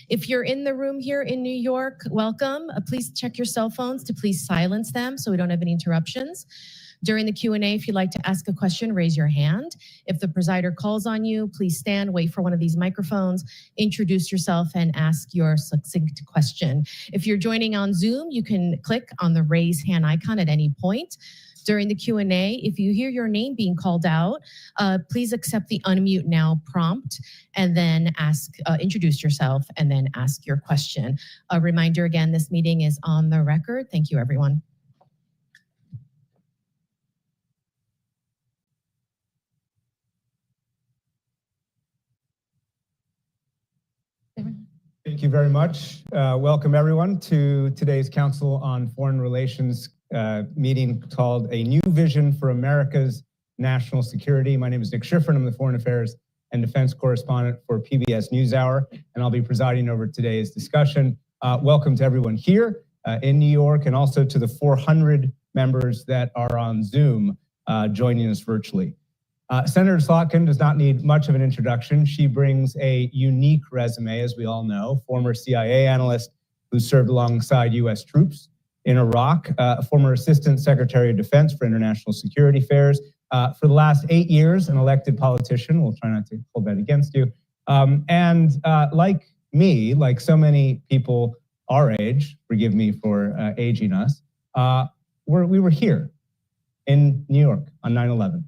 If you're in the room here in New York, welcome. Please check your cell phones to please silence them so we don't have any interruptions. During the Q&A, if you'd like to ask a question, raise your hand. If the presider calls on you, please stand, wait for one of these microphones, introduce yourself, and ask your succinct question. If you're joining on Zoom, you can click on the raise hand icon at any point. During the Q&A, if you hear your name being called out, please accept the unmute now prompt and then introduce yourself and then ask your question. A reminder again, this meeting is on the record. Thank you, everyone. Thank you very much. Welcome everyone to today's Council on Foreign Relations meeting called A New Vision for America's National Security. My name is Nick Schifrin. I'm the Foreign Affairs and Defense Correspondent for PBS NewsHour, and I'll be presiding over today's discussion. Welcome to everyone here in New York, and also to the 400 members that are on Zoom joining us virtually. Senator Slotkin does not need much of an introduction. She brings a unique resume, as we all know, former CIA analyst who served alongside U.S. troops in Iraq, former Assistant Secretary of Defense for International Security Affairs, for the last 8 years, an elected politician. We'll try not to hold that against you. Like me, like so many people our age, forgive me for aging us, we were here in New York on 9/11.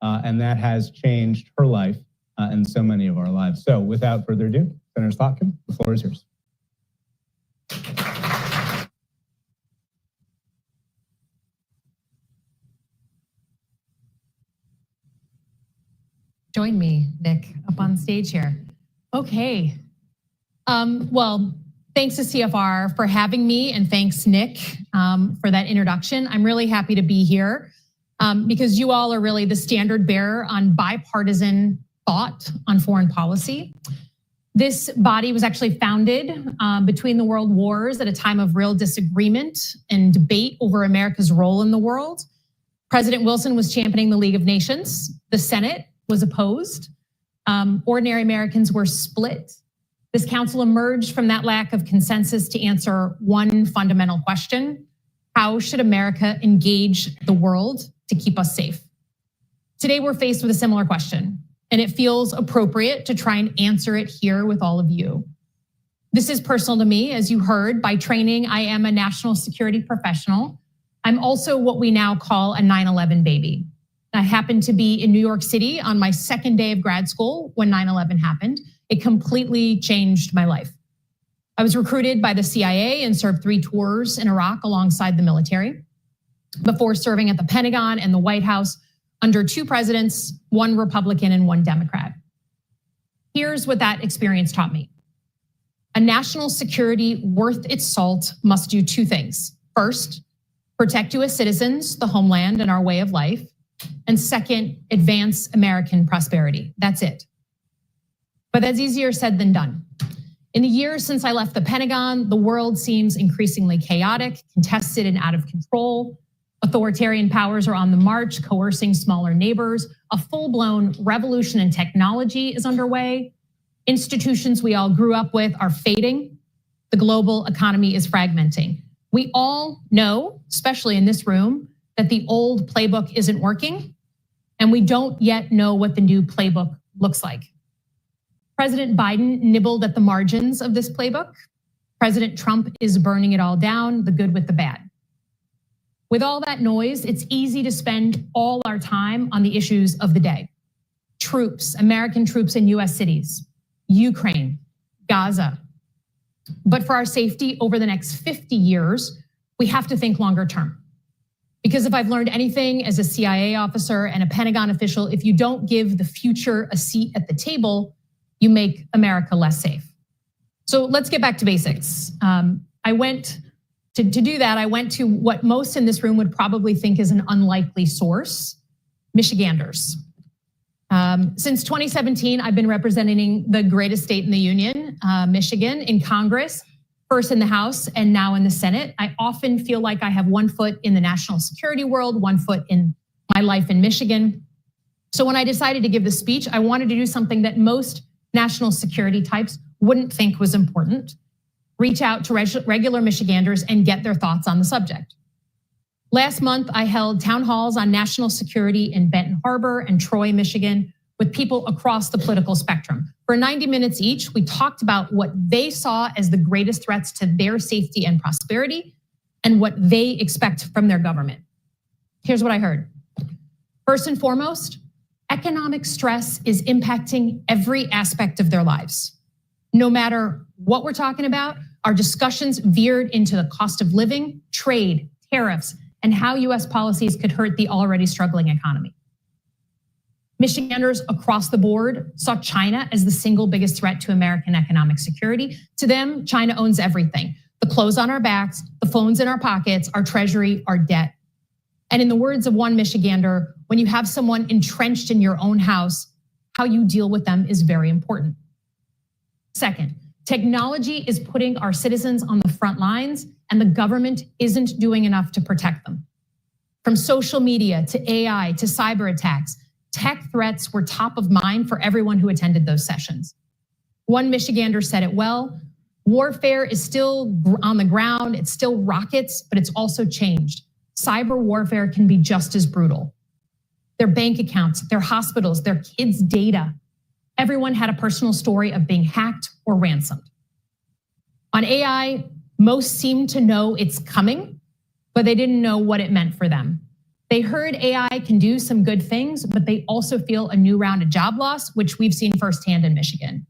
And that has changed her life and so many of our lives. So without further ado, Senator Slotkin, the floor is yours. Join me, Nick, up on stage here. Okay. Well, thanks to CFR for having me, and thanks, Nick, for that introduction. I'm really happy to be here. Because you all are really the standard bearer on bipartisan thought on foreign policy. This body was actually founded between the world wars at a time of real disagreement and debate over America's role in the world. President Wilson was championing the League of Nations. The Senate was opposed. Ordinary Americans were split. This council emerged from that lack of consensus to answer one fundamental question: how should America engage the world to keep us safe? Today, we're faced with a similar question, and it feels appropriate to try and answer it here with all of you. This is personal to me. As you heard, by training, I am a national security professional. I'm also what we now call a 9/11 baby. I happened to be in New York City on my second day of grad school when 9/11 happened. It completely changed my life. I was recruited by the CIA and served 3 tours in Iraq alongside the military, before serving at the Pentagon and the White House under 2 presidents, 1 Republican and 1 Democrat. Here's what that experience taught me. A national security worth its salt must do 2 things. First, protect US citizens, the homeland, and our way of life. And second, advance American prosperity. That's it. But that's easier said than done. In the years since I left the Pentagon, the world seems increasingly chaotic, contested, and out of control. Authoritarian powers are on the march, coercing smaller neighbors. A full-blown revolution in technology is underway. Institutions we all grew up with are fading. The global economy is fragmenting. We all know, especially in this room, that the old playbook isn't working, and we don't yet know what the new playbook looks like. President Biden nibbled at the margins of this playbook. President Trump is burning it all down, the good with the bad. With all that noise, it's easy to spend all our time on the issues of the day. Troops, American troops in US cities, Ukraine, Gaza. But for our safety over the next 50 years, we have to think longer term. Because if I've learned anything as a CIA officer and a Pentagon official, if you don't give the future a seat at the table, you make America less safe. So let's get back to basics. To do that, I went to what most in this room would probably think is an unlikely source, Michiganders. Since 2017, I've been representing the greatest state in the union, Michigan, in Congress, first in the House and now in the Senate. I often feel like I have 1 foot in the national security world, 1 foot in my life in Michigan. So when I decided to give this speech, I wanted to do something that most national security types wouldn't think was important, reach out to regular Michiganders and get their thoughts on the subject. Last month, I held town halls on national security in Benton Harbor and Troy, Michigan, with people across the political spectrum. For 90 minutes each, we talked about what they saw as the greatest threats to their safety and prosperity and what they expect from their government. Here's what I heard. First and foremost, economic stress is impacting every aspect of their lives. No matter what we're talking about, our discussions veered into the cost of living, trade, tariffs, and how US policies could hurt the already struggling economy. Michiganders across the board saw China as the single biggest threat to American economic security. To them, China owns everything. The clothes on our backs, the phones in our pockets, our treasury, our debt. And in the words of one Michigander, when you have someone entrenched in your own house, how you deal with them is very important. Second, technology is putting our citizens on the front lines, and the government isn't doing enough to protect them. From social media to AI to cyber attacks, tech threats were top of mind for everyone who attended those sessions. One Michigander said it well, warfare is still on the ground, it's still rockets, but it's also changed. Cyber warfare can be just as brutal. Their bank accounts, their hospitals, their kids' data. Everyone had a personal story of being hacked or ransomed. On AI, most seemed to know it's coming, but they didn't know what it meant for them. They heard AI can do some good things, but they also feel a new round of job loss, which we've seen firsthand in Michigan.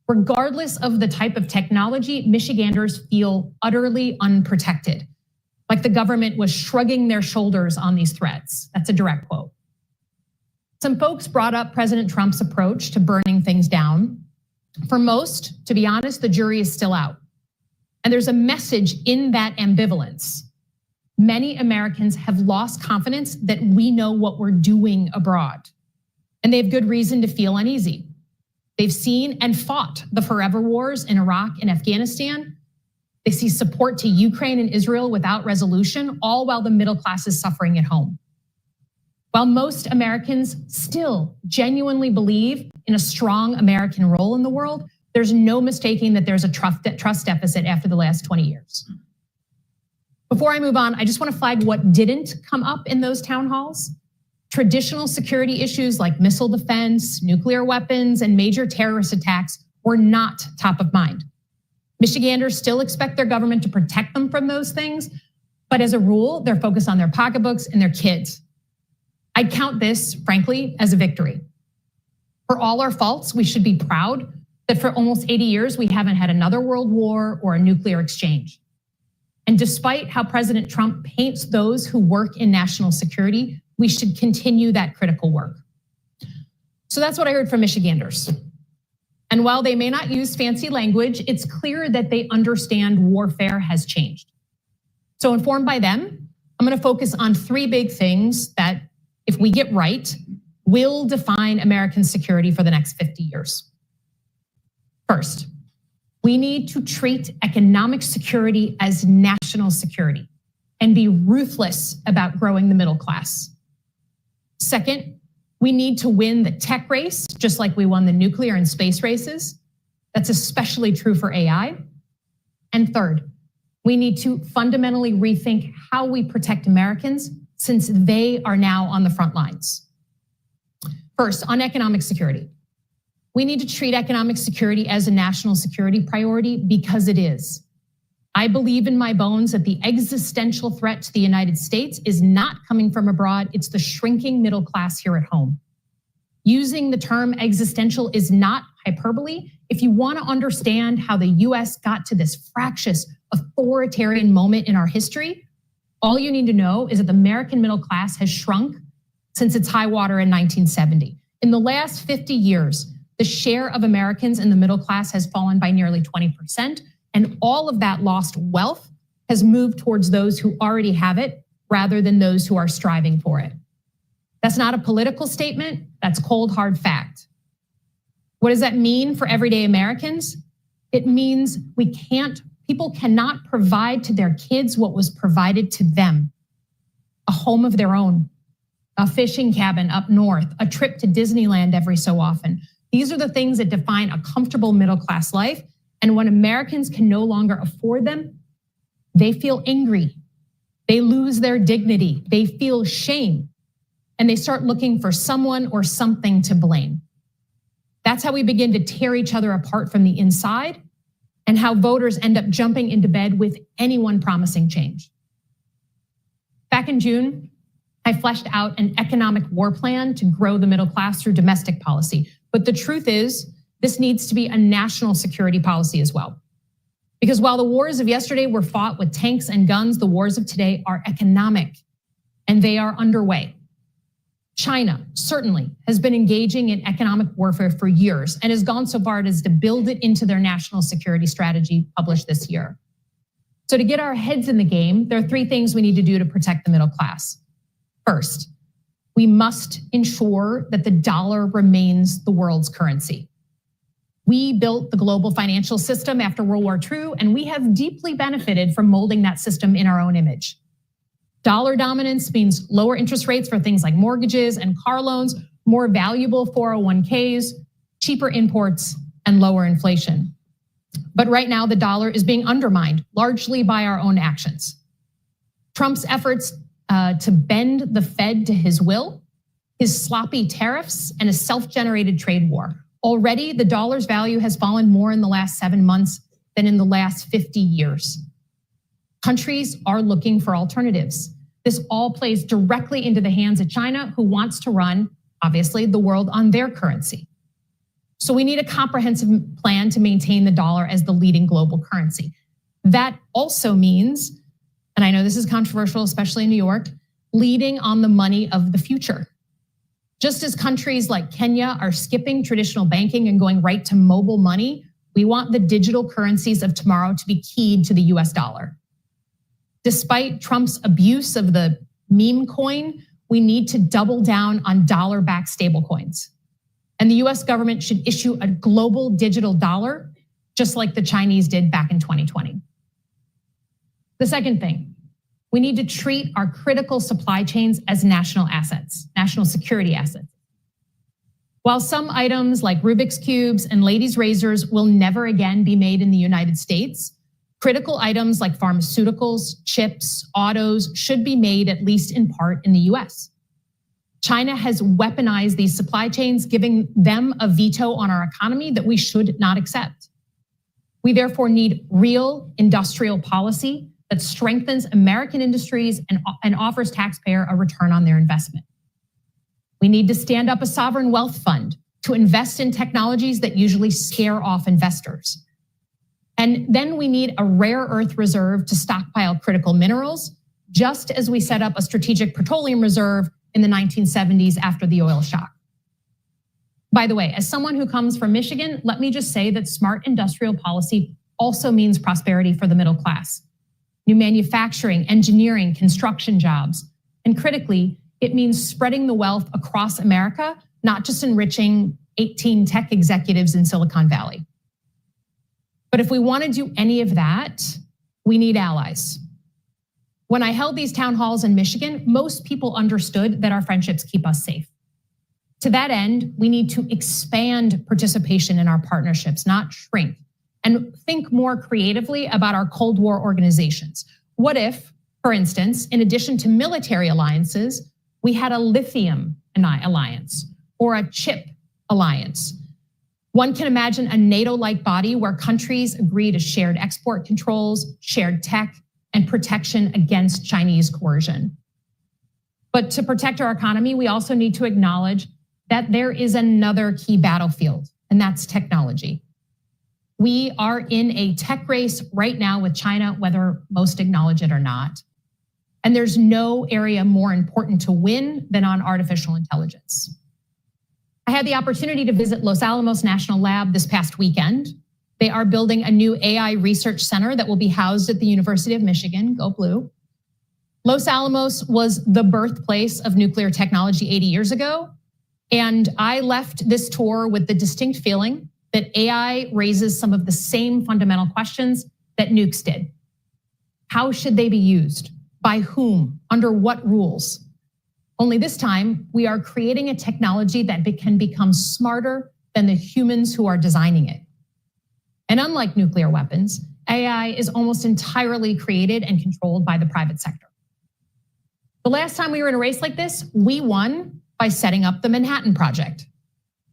Regardless of the type of technology, Michiganders feel utterly unprotected, like the government was shrugging their shoulders on these threats. That's a direct quote. Some folks brought up President Trump's approach to burning things down. For most, to be honest, the jury is still out. And there's a message in that ambivalence. Many Americans have lost confidence that we know what we're doing abroad. And they have good reason to feel uneasy. They've seen and fought the forever wars in Iraq and Afghanistan. They see support to Ukraine and Israel without resolution, all while the middle class is suffering at home. While most Americans still genuinely believe in a strong American role in the world, there's no mistaking that there's a trust deficit after the last 20 years. Before I move on, I just want to flag what didn't come up in those town halls. Traditional security issues like missile defense, nuclear weapons, and major terrorist attacks were not top of mind. Michiganders still expect their government to protect them from those things, but as a rule, they're focused on their pocketbooks and their kids. I'd count this, frankly, as a victory. For all our faults, we should be proud that for almost 80 years, we haven't had another world war or a nuclear exchange. And despite how President Trump paints those who work in national security, we should continue that critical work. So that's what I heard from Michiganders. And while they may not use fancy language, it's clear that they understand warfare has changed. So informed by them, I'm going to focus on three big things that, if we get right, will define American security for the next 50 years. First, we need to treat economic security as national security and be ruthless about growing the middle class. Second, we need to win the tech race, just like we won the nuclear and space races. That's especially true for AI. And third, we need to fundamentally rethink how we protect Americans since they are now on the front lines. First, on economic security. We need to treat economic security as a national security priority because it is. I believe in my bones that the existential threat to the United States is not coming from abroad, it's the shrinking middle class here at home. Using the term existential is not hyperbole. If you want to understand how the US got to this fractious, authoritarian moment in our history, all you need to know is that the American middle class has shrunk since its high water in 1970. In the last 50 years, the share of Americans in the middle class has fallen by nearly 20%, and all of that lost wealth has moved towards those who already have it rather than those who are striving for it. That's not a political statement, that's cold, hard fact. What does that mean for everyday Americans? It means people cannot provide to their kids what was provided to them. A home of their own, a fishing cabin up north, a trip to Disneyland every so often. These are the things that define a comfortable middle-class life. And when Americans can no longer afford them, they feel angry. They lose their dignity. They feel shame. And they start looking for someone or something to blame. That's how we begin to tear each other apart from the inside, and how voters end up jumping into bed with anyone promising change. Back in June, I fleshed out an economic war plan to grow the middle class through domestic policy. But the truth is, this needs to be a national security policy as well. Because while the wars of yesterday were fought with tanks and guns, the wars of today are economic, and they are underway. China certainly has been engaging in economic warfare for years and has gone so far as to build it into their national security strategy published this year. So to get our heads in the game, there are three things we need to do to protect the middle class. First, we must ensure that the dollar remains the world's currency. We built the global financial system after World War II, and we have deeply benefited from molding that system in our own image. Dollar dominance means lower interest rates for things like mortgages and car loans, more valuable 401ks, cheaper imports, and lower inflation. But right now, the dollar is being undermined largely by our own actions. Trump's efforts to bend the Fed to his will, his sloppy tariffs, and a self-generated trade war. Already, the dollar's value has fallen more in the last 7 months than in the last 50 years. Countries are looking for alternatives. This all plays directly into the hands of China, who wants to run, obviously, the world on their currency. So we need a comprehensive plan to maintain the dollar as the leading global currency. That also means, and I know this is controversial, especially in New York, leading on the money of the future. Just as countries like Kenya are skipping traditional banking and going right to mobile money, we want the digital currencies of tomorrow to be keyed to the US dollar. Despite Trump's abuse of the meme coin, we need to double down on dollar-backed stablecoins. And the US government should issue a global digital dollar, just like the Chinese did back in 2020. The second thing, we need to treat our critical supply chains as national assets, national security assets. While some items like Rubik's Cubes and ladies' razors will never again be made in the United States, critical items like pharmaceuticals, chips, autos should be made at least in part in the US. China has weaponized these supply chains, giving them a veto on our economy that we should not accept. We therefore need real industrial policy that strengthens American industries and offers taxpayer a return on their investment. We need to stand up a sovereign wealth fund to invest in technologies that usually scare off investors. And then we need a rare earth reserve to stockpile critical minerals, just as we set up a strategic petroleum reserve in the 1970s after the oil shock. By the way, as someone who comes from Michigan, let me just say that smart industrial policy also means prosperity for the middle class. New manufacturing, engineering, construction jobs. And critically, it means spreading the wealth across America, not just enriching 18 tech executives in Silicon Valley. But if we want to do any of that, we need allies. When I held these town halls in Michigan, most people understood that our friendships keep us safe. To that end, we need to expand participation in our partnerships, not shrink, and think more creatively about our Cold War organizations. What if, for instance, in addition to military alliances, we had a lithium alliance or a chip alliance? One can imagine a NATO-like body where countries agree to shared export controls, shared tech, and protection against Chinese coercion. But to protect our economy, we also need to acknowledge that there is another key battlefield, and that's technology. We are in a tech race right now with China, whether most acknowledge it or not. And there's no area more important to win than on artificial intelligence. I had the opportunity to visit Los Alamos National Lab this past weekend. They are building a new AI research center that will be housed at the University of Michigan, go blue. Los Alamos was the birthplace of nuclear technology 80 years ago. And I left this tour with the distinct feeling that AI raises some of the same fundamental questions that nukes did. How should they be used? By whom? Under what rules? Only this time, we are creating a technology that can become smarter than the humans who are designing it. And unlike nuclear weapons, AI is almost entirely created and controlled by the private sector. The last time we were in a race like this, we won by setting up the Manhattan Project.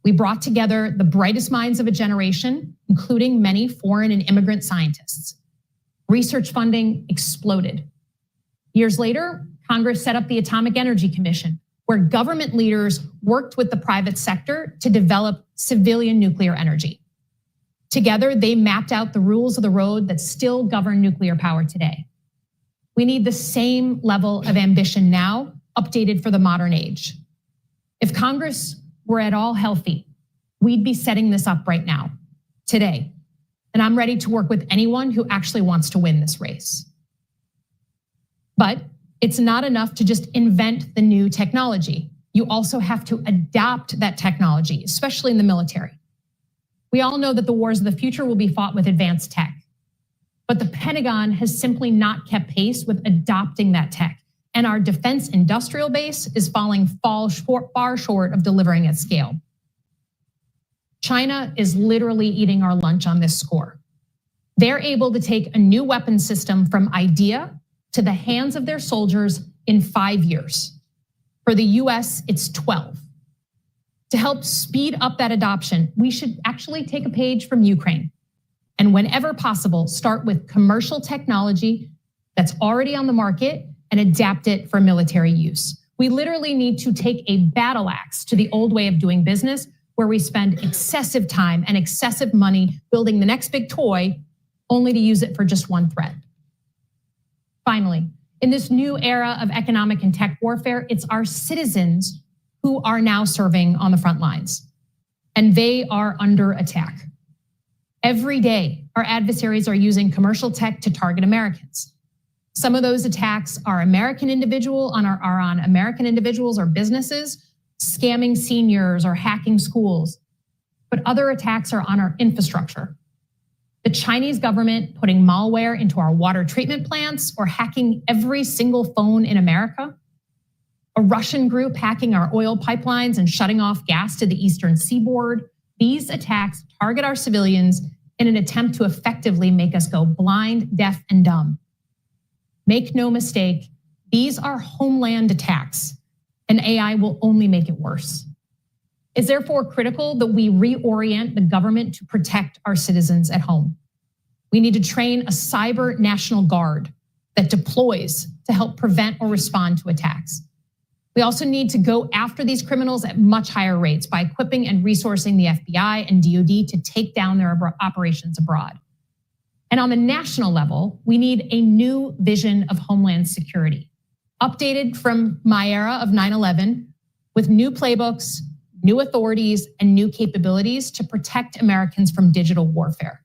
We brought together the brightest minds of a generation, including many foreign and immigrant scientists. Research funding exploded. Years later, Congress set up the Atomic Energy Commission, where government leaders worked with the private sector to develop civilian nuclear energy. Together, they mapped out the rules of the road that still govern nuclear power today. We need the same level of ambition now, updated for the modern age. If Congress were at all healthy, we'd be setting this up right now, today. And I'm ready to work with anyone who actually wants to win this race. But it's not enough to just invent the new technology. You also have to adopt that technology, especially in the military. We all know that the wars of the future will be fought with advanced tech, but the Pentagon has simply not kept pace with adopting that tech. And our defense industrial base is falling far short of delivering at scale. China is literally eating our lunch on this score. They're able to take a new weapon system from idea to the hands of their soldiers in 5 years. For the US, it's 12. To help speed up that adoption, we should actually take a page from Ukraine. And whenever possible, start with commercial technology that's already on the market and adapt it for military use. We literally need to take a battle axe to the old way of doing business, where we spend excessive time and excessive money building the next big toy, only to use it for just one threat. Finally, in this new era of economic and tech warfare, it's our citizens who are now serving on the front lines, and they are under attack. Every day, our adversaries are using commercial tech to target Americans. Some of those attacks are on American individuals or businesses, scamming seniors or hacking schools. But other attacks are on our infrastructure. The Chinese government putting malware into our water treatment plants or hacking every single phone in America. A Russian group hacking our oil pipelines and shutting off gas to the eastern seaboard. These attacks target our civilians in an attempt to effectively make us go blind, deaf, and dumb. Make no mistake, these are homeland attacks, and AI will only make it worse. It's therefore critical that we reorient the government to protect our citizens at home. We need to train a cyber national guard that deploys to help prevent or respond to attacks. We also need to go after these criminals at much higher rates by equipping and resourcing the FBI and DoD to take down their operations abroad. And on the national level, we need a new vision of homeland security, updated from my era of 9/11, with new playbooks, new authorities, and new capabilities to protect Americans from digital warfare.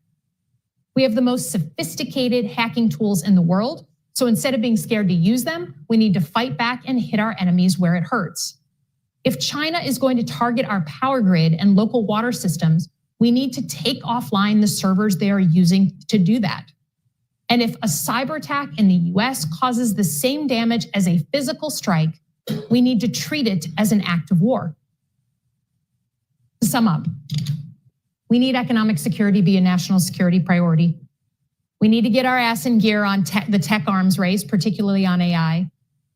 We have the most sophisticated hacking tools in the world, so instead of being scared to use them, we need to fight back and hit our enemies where it hurts. If China is going to target our power grid and local water systems, we need to take offline the servers they are using to do that. And if a cyber attack in the US causes the same damage as a physical strike, we need to treat it as an act of war. To sum up, we need economic security be a national security priority. We need to get our ass in gear on the tech arms race, particularly on AI.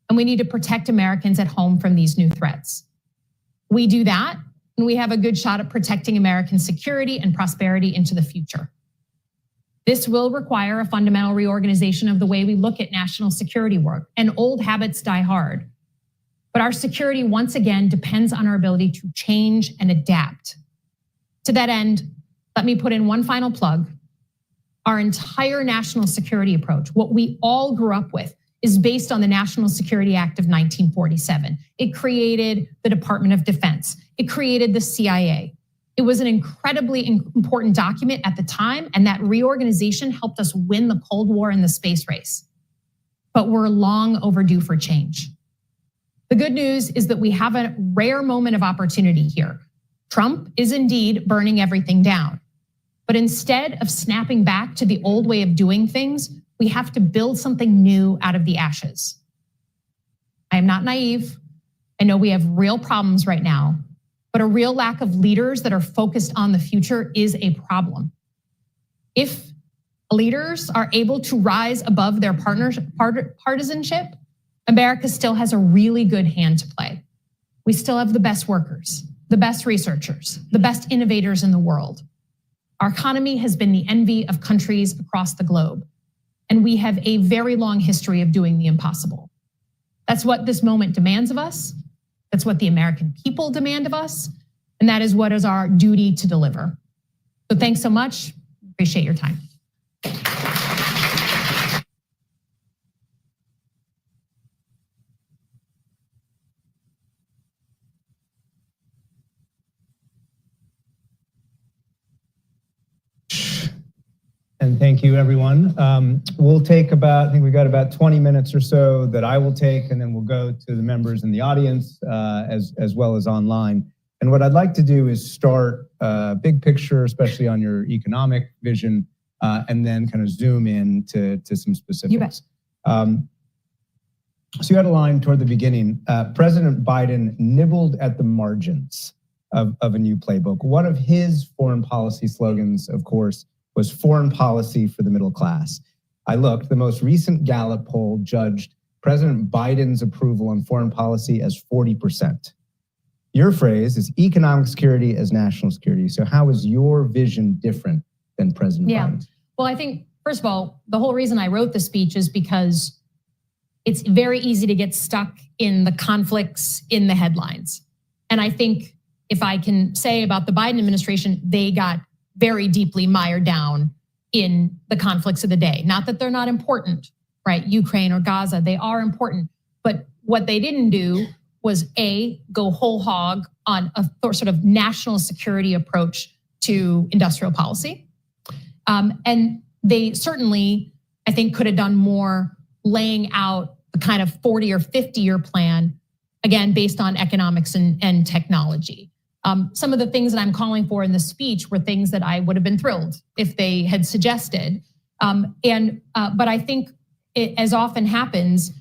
And we need to protect Americans at home from these new threats. We do that, and we have a good shot at protecting American security and prosperity into the future. This will require a fundamental reorganization of the way we look at national security work, and old habits die hard. But our security, once again, depends on our ability to change and adapt. To that end, let me put in one final plug. Our entire national security approach, what we all grew up with, is based on the National Security Act of 1947. It created the Department of Defense. It created the CIA. It was an incredibly important document at the time, and that reorganization helped us win the Cold War and the space race. But we're long overdue for change. The good news is that we have a rare moment of opportunity here. Trump is indeed burning everything down. But instead of snapping back to the old way of doing things, we have to build something new out of the ashes. I am not naive. I know we have real problems right now, but a real lack of leaders that are focused on the future is a problem. If leaders are able to rise above their partisanship, America still has a really good hand to play. We still have the best workers, the best researchers, the best innovators in the world. Our economy has been the envy of countries across the globe, and we have a very long history of doing the impossible. That's what this moment demands of us. That's what the American people demand of us, and that is what is our duty to deliver. So thanks so much. Appreciate your time. And thank you, everyone. We'll take I think we've got about 20 minutes or so that I will take, and then we'll go to the members in the audience as well as online. And what I'd like to do is start big picture, especially on your economic vision, and then kind of zoom in to some specifics. You bet. So you had a line toward the beginning. President Biden nibbled at the margins of a new playbook. One of his foreign policy slogans, of course, was foreign policy for the middle class. I looked, the most recent Gallup poll judged President Biden's approval on foreign policy as 40%. Your phrase is economic security as national security. So how is your vision different than President Biden's? Well, I think, first of all, the whole reason I wrote the speech is because it's very easy to get stuck in the conflicts in the headlines. And I think if I can say about the Biden administration, they got very deeply mired down in the conflicts of the day. Not that they're not important, right? Ukraine or Gaza, they are important. But what they didn't do was go whole hog on a sort of national security approach to industrial policy. And they certainly, I think, could have done more laying out the kind of 40 or 50-year plan, again, based on economics and technology. Some of the things that I'm calling for in the speech were things that I would have been thrilled if they had suggested. But I think, as often happens,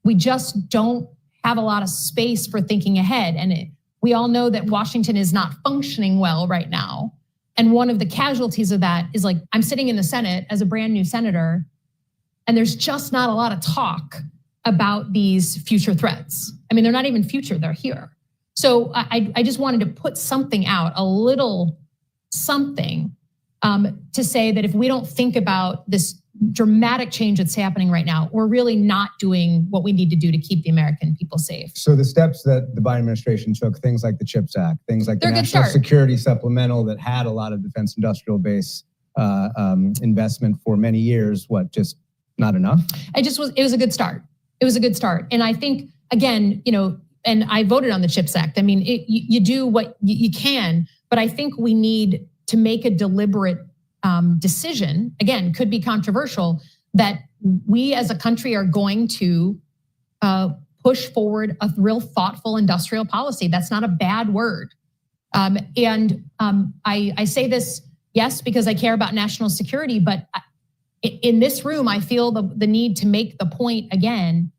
we just don't have a lot of space for thinking ahead. And we all know that Washington is not functioning well right now. And one of the casualties of that is, like, I'm sitting in the Senate as a brand new senator, and there's just not a lot of talk about these future threats. I mean, they're not even future, they're here. So I just wanted to put something out, a little something, to say that if we don't think about this dramatic change that's happening right now, we're really not doing what we need to do to keep the American people safe. So the steps that the Biden administration took, things like the CHIPS Act, things like the National Security Supplemental that had a lot of defense industrial base investment for many years, just not enough? It was a good start. It was a good start. And I think, again, and I voted on the CHIPS Act. I mean, you do what you can, but I think we need to make a deliberate decision, again, could be controversial, that we as a country are going to push forward a real thoughtful industrial policy. That's not a bad word. I say this, yes, because I care about national security, but in this room, I feel the need to make the point again.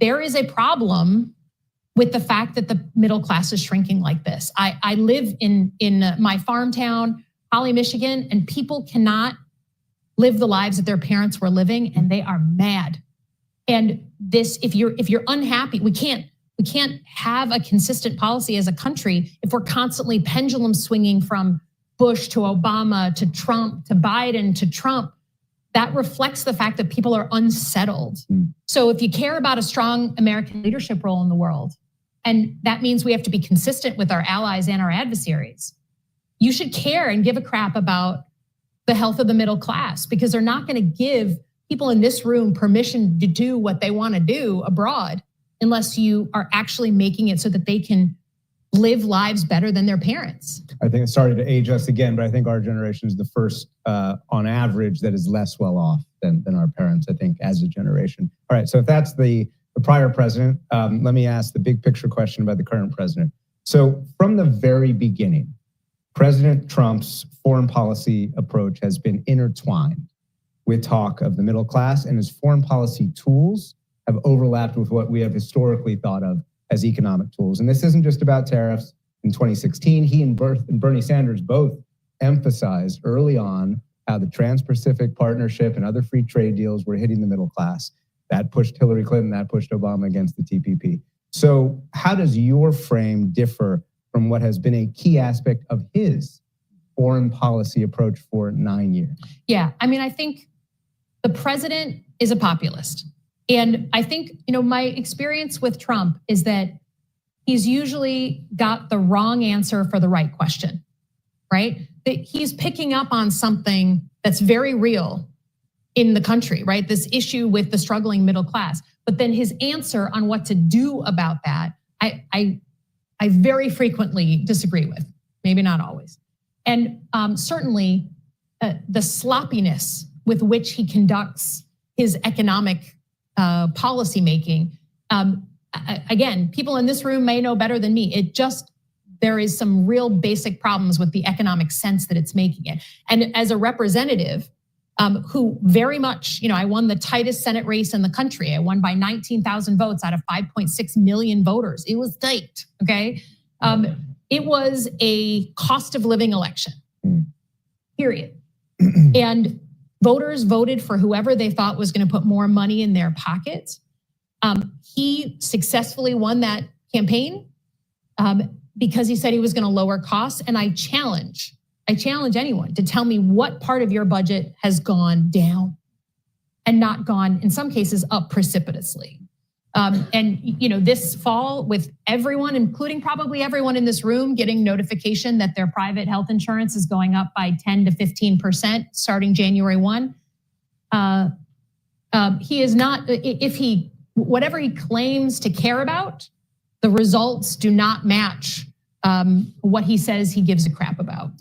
There is a problem with the fact that the middle class is shrinking like this. I live in my farm town, Holly, Michigan, and people cannot live the lives that their parents were living, and they are mad. And this, if you're unhappy, we can't have a consistent policy as a country if we're constantly pendulum swinging from Bush to Obama to Trump to Biden to Trump. That reflects the fact that people are unsettled. So if you care about a strong American leadership role in the world, and that means we have to be consistent with our allies and our adversaries, you should care and give a crap about the health of the middle class, because they're not going to give people in this room permission to do what they want to do abroad unless you are actually making it so that they can live lives better than their parents. I think it's sorry to age us again, but I think our generation is the first, on average, that is less well off than our parents, I think, as a generation. All right, so if that's the prior president, let me ask the big picture question about the current president. So from the very beginning, President Trump's foreign policy approach has been intertwined with talk of the middle class, and his foreign policy tools have overlapped with what we have historically thought of as economic tools. And this isn't just about tariffs. In 2016, he and Bernie Sanders both emphasized early on how the Trans-Pacific Partnership and other free trade deals were hitting the middle class. That pushed Hillary Clinton, that pushed Obama against the TPP. So how does your frame differ from what has been a key aspect of his foreign policy approach for 9 years? Yeah, I mean, I think the president is a populist. And I think, my experience with Trump is that he's usually got the wrong answer for the right question, right? That he's picking up on something that's very real in the country, right? This issue with the struggling middle class. But then his answer on what to do about that, I very frequently disagree with, maybe not always. And certainly the sloppiness with which he conducts his economic policy making. Again, people in this room may know better than me. There is some real basic problems with the economic sense that it's making it. And as a representative who very much, I won the tightest Senate race in the country. I won by 19,000 votes out of 5.6 million voters. It was tight, okay? It was a cost of living election, period. And voters voted for whoever they thought was going to put more money in their pockets. He successfully won that campaign because he said he was going to lower costs. And I challenge anyone to tell me what part of your budget has gone down and not gone, in some cases, up precipitously. And this fall, with everyone, including probably everyone in this room, getting notification that their private health insurance is going up by 10 to 15% starting January 1. He is not, whatever he claims to care about, the results do not match what he says he gives a crap about.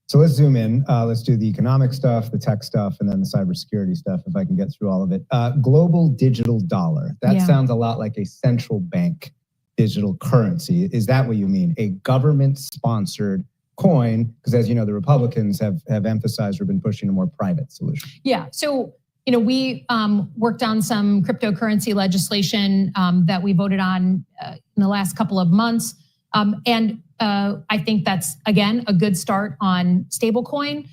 So let's zoom in. Let's do the economic stuff, the tech stuff, and then the cybersecurity stuff, if I can get through all of it. Global digital dollar. That sounds a lot like a central bank digital currency. Is that what you mean? A government-sponsored coin? Because as you know, the Republicans have emphasized or been pushing a more private solution. Yeah. So we worked on some cryptocurrency legislation that we voted on in the last couple of months. And I think that's, again, a good start on stablecoin.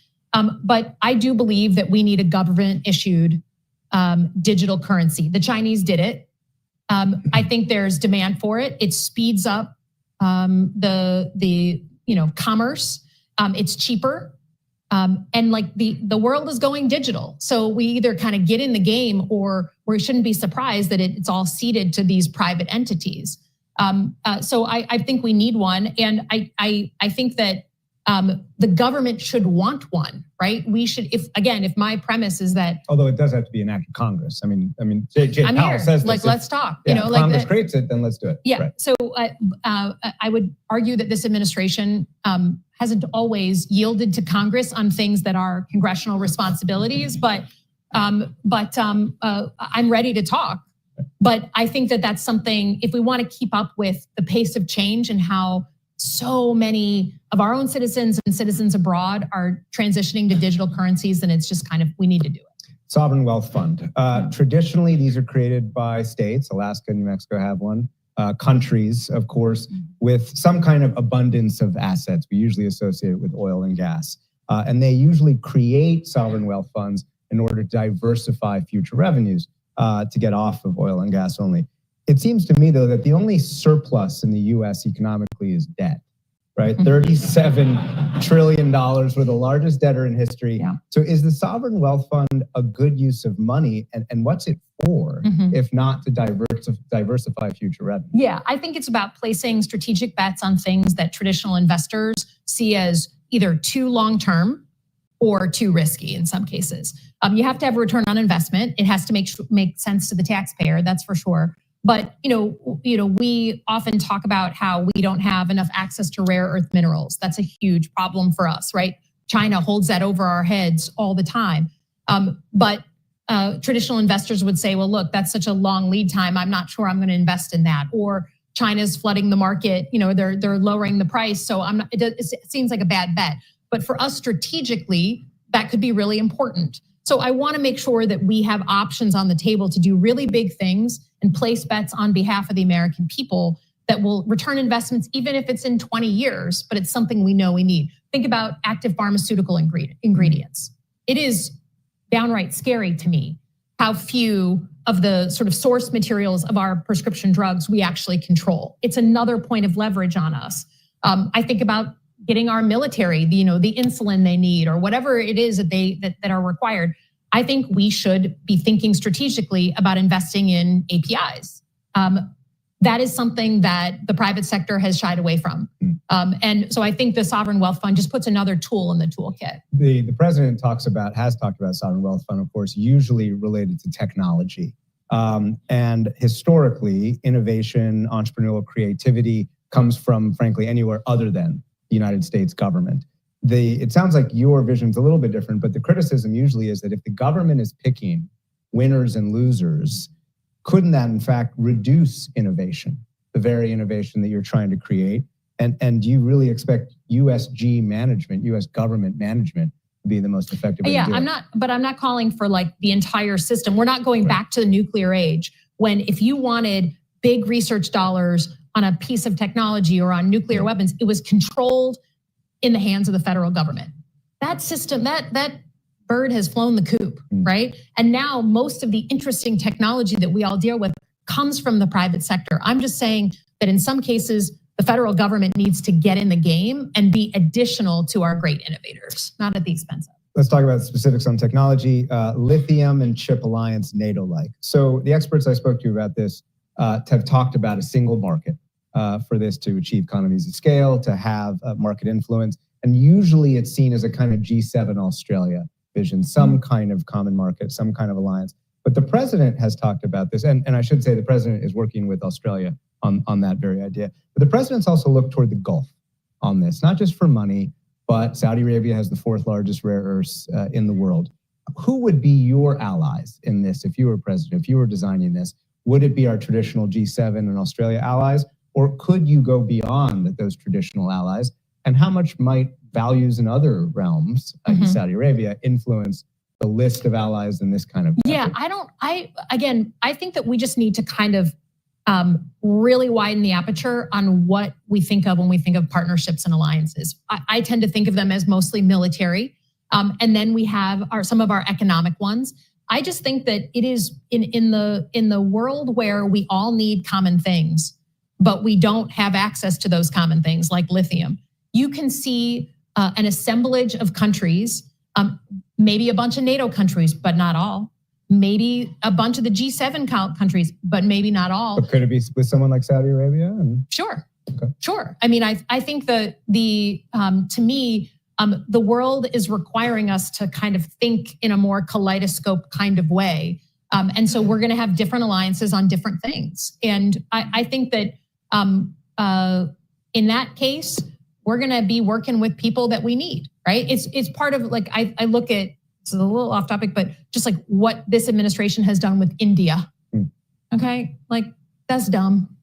But I do believe that we need a government-issued digital currency. The Chinese did it. I think there's demand for it. It speeds up the commerce. It's cheaper. And like the world is going digital. So we either kind of get in the game or we shouldn't be surprised that it's all ceded to these private entities. So I think we need one. And I think that the government should want one, right? We should, if my premise is that. Although it does have to be an act of Congress. I mean, Jay Powell says this. Let's talk. Yeah, if Congress creates it, then let's do it. Yeah. Right. So I would argue that this administration hasn't always yielded to Congress on things that are congressional responsibilities, but I'm ready to talk. But I think that that's something, if we want to keep up with the pace of change and how so many of our own citizens and citizens abroad are transitioning to digital currencies, then it's just we need to do it. Sovereign wealth fund. Traditionally, these are created by states. Alaska and New Mexico have one. Countries, of course, with some kind of abundance of assets. We usually associate it with oil and gas. And they usually create sovereign wealth funds in order to diversify future revenues. To get off of oil and gas only. It seems to me, though, that the only surplus in the US economically is debt, right? $37 trillion. We're the largest debtor in history. Yeah. So is the sovereign wealth fund a good use of money? And what's it for, if not to diversify future revenue? Yeah, I think it's about placing strategic bets on things that traditional investors see as either too long-term or too risky in some cases. You have to have a return on investment. It has to make sense to the taxpayer, that's for sure. But we often talk about how we don't have enough access to rare earth minerals. That's a huge problem for us, right? China holds that over our heads all the time. But traditional investors would say, well, look, that's such a long lead time. I'm not sure I'm going to invest in that. Or China's flooding the market. They're lowering the price. So it seems like a bad bet. But for us strategically, that could be really important. So I want to make sure that we have options on the table to do really big things and place bets on behalf of the American people that will return investments, even if it's in 20 years, but it's something we know we need. Think about active pharmaceutical ingredients. It is downright scary to me how few of the sort of source materials of our prescription drugs we actually control. It's another point of leverage on us. I think about getting our military, the insulin they need or whatever it is that are required. I think we should be thinking strategically about investing in APIs. That is something that the private sector has shied away from. And so I think the Sovereign Wealth Fund just puts another tool in the toolkit. The president has talked about Sovereign Wealth Fund, of course, usually related to technology. And historically, innovation, entrepreneurial creativity comes from, frankly, anywhere other than the United States government. It sounds like your vision's a little bit different, but the criticism usually is that if the government is picking winners and losers, couldn't that in fact reduce innovation, the very innovation that you're trying to create? And do you really expect USG management, US government management, to be the most effective way to do it? I'm not calling for like the entire system. We're not going back to the nuclear age when if you wanted big research dollars on a piece of technology or on nuclear weapons, it was controlled in the hands of the federal government. That system, that bird has flown the coop, right? And now most of the interesting technology that we all deal with comes from the private sector. I'm just saying that in some cases, the federal government needs to get in the game and be additional to our great innovators, not at the expense of. Let's talk about specifics on technology, lithium and chip alliance, NATO-like. So the experts I spoke to about this have talked about a single market for this to achieve economies of scale, to have market influence. And usually it's seen as a kind of G7 Australia vision, some kind of common market, some kind of alliance. But the president has talked about this, and I should say the president is working with Australia on that very idea. But the president's also looked toward the Gulf on this, not just for money, but Saudi Arabia has the 4th largest rare earths in the world. Who would be your allies in this if you were president, if you were designing this? Would it be our traditional G7 and Australia allies, or could you go beyond those traditional allies? And how much might values in other realms, like Saudi Arabia, influence the list of allies in this kind of effort? I think that we just need to kind of really widen the aperture on what we think of when we think of partnerships and alliances. I tend to think of them as mostly military. And then we have some of our economic ones. I just think that it is in the world where we all need common things, but we don't have access to those common things like lithium. You can see an assemblage of countries, maybe a bunch of NATO countries, but not all. Maybe a bunch of the G7 countries, but maybe not all. But could it be with someone like Saudi Arabia? Sure. Okay. Sure. I mean, I think that to me, the world is requiring us to kind of think in a more kaleidoscope kind of way. And so we're going to have different alliances on different things. And I think that in that case, we're going to be working with people that we need, right? It's part of like, I look at, it's a little off topic, but just like what this administration has done with India. Okay. Like that's dumb.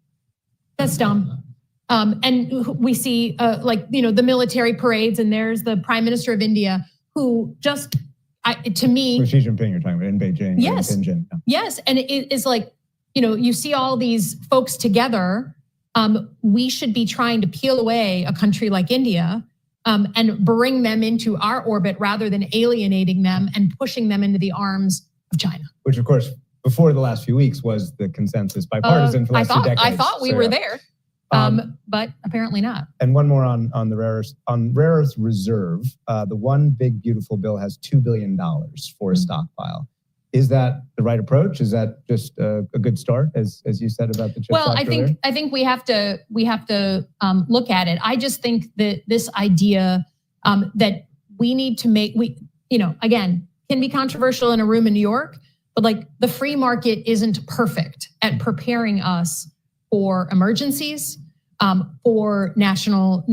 That's dumb. And we see the military parades, and there's the Prime Minister of India who just, to me. For Xi Jinping you're talking about in Beijing. Yes. In Tianjin. Yeah. Yes. And it is like, you see all these folks together. We should be trying to peel away a country like India and bring them into our orbit rather than alienating them and pushing them into the arms of China. Which, of course, before the last few weeks was the consensus bipartisan for the last 2 decades. I thought we were there, but apparently not. And one more on the rare earths. On rare earth reserve, the one big beautiful bill has $2 billion for a stockpile. Is that the right approach? Is that just a good start, as you said about the CHIPS Act earlier? I think we have to look at it. I just think that this idea that we need to make, again, can be controversial in a room in New York, but like the free market isn't perfect at preparing us for emergencies, for natural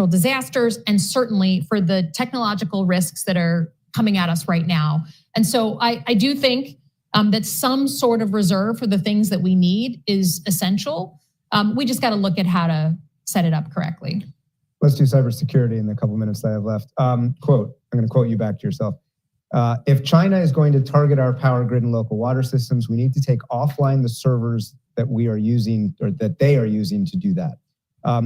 disasters, and certainly for the technological risks that are coming at us right now. And so I do think that some sort of reserve for the things that we need is essential. We just got to look at how to set it up correctly. Let's do cybersecurity in the couple minutes that I have left. Quote, I'm going to quote you back to yourself. If China is going to target our power grid and local water systems, we need to take offline the servers that we are using, or that they are using to do that.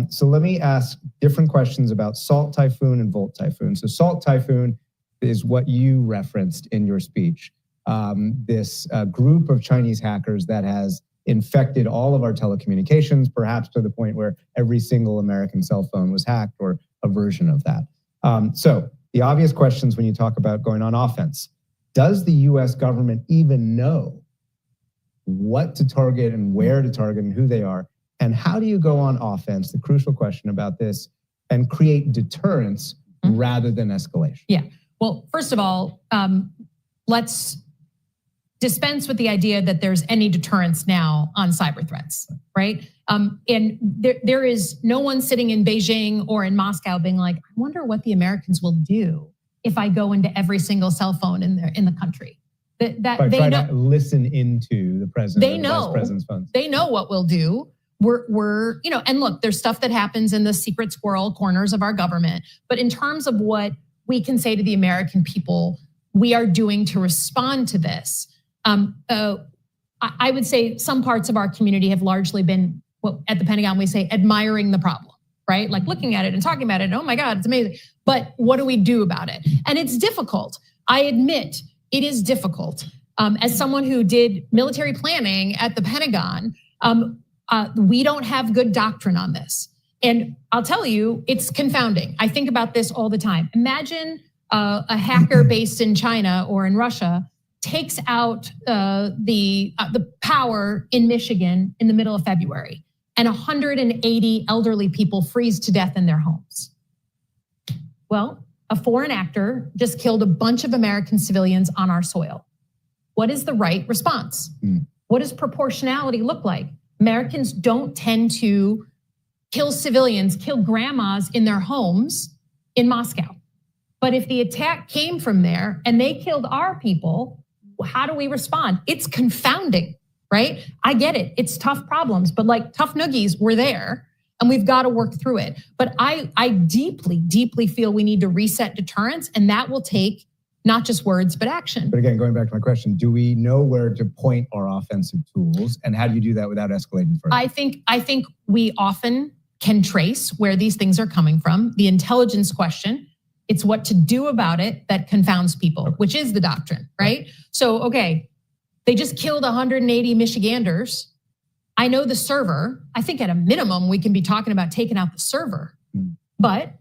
So let me ask different questions about Salt Typhoon and Volt Typhoon. So Salt Typhoon is what you referenced in your speech. This group of Chinese hackers that has infected all of our telecommunications, perhaps to the point where every single American cell phone was hacked or a version of that. So the obvious questions when you talk about going on offense: does the US government even know what to target and where to target and who they are? And how do you go on offense, the crucial question about this, and create deterrence rather than escalation? Yeah, well, first of all, let's dispense with the idea that there's any deterrence now on cyber threats, right? And there is no one sitting in Beijing or in Moscow being like, I wonder what the Americans will do if I go into every single cell phone in the country. That they know, to listen into the president. They know. The vice president's phones. They know what we'll do. We're and look, there's stuff that happens in the secret squirrel corners of our government. But in terms of what we can say to the American people, we are doing to respond to this. I would say some parts of our community have largely been, what at the Pentagon we say, admiring the problem, right? Like looking at it and talking about it. Oh my God, it's amazing. But what do we do about it? And it's difficult. I admit it is difficult. As someone who did military planning at the Pentagon, we don't have good doctrine on this. And I'll tell you, it's confounding. I think about this all the time. Imagine a hacker based in China or in Russia takes out the power in Michigan in the middle of February, and 180 elderly people freeze to death in their homes. Well, a foreign actor just killed a bunch of American civilians on our soil. What is the right response? What does proportionality look like? Americans don't tend to kill civilians, kill grandmas in their homes in Moscow. But if the attack came from there and they killed our people, how do we respond? It's confounding, right? I get it. It's tough problems, but like tough noogies, we're there and we've got to work through it. But I deeply, deeply feel we need to reset deterrence, and that will take not just words, but action. But again, going back to my question, do we know where to point our offensive tools, and how do you do that without escalating further? I think we often can trace where these things are coming from. The intelligence question, it's what to do about it that confounds people, which is the doctrine, right? So, okay, they just killed 180 Michiganders. I know the server. I think at a minimum, we can be talking about taking out the server. But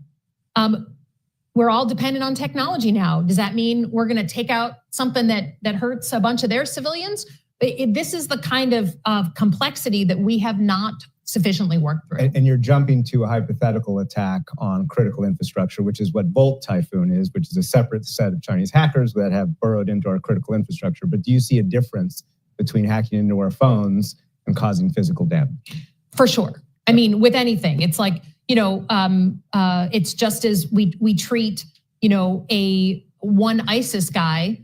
we're all dependent on technology now. Does that mean we're going to take out something that hurts a bunch of their civilians? This is the kind of complexity that we have not sufficiently worked through. And you're jumping to a hypothetical attack on critical infrastructure, which is what Volt Typhoon is, which is a separate set of Chinese hackers that have burrowed into our critical infrastructure. But do you see a difference between hacking into our phones and causing physical damage? For sure. I mean, with anything, it's like, it's just as we treat, a one ISIS guy,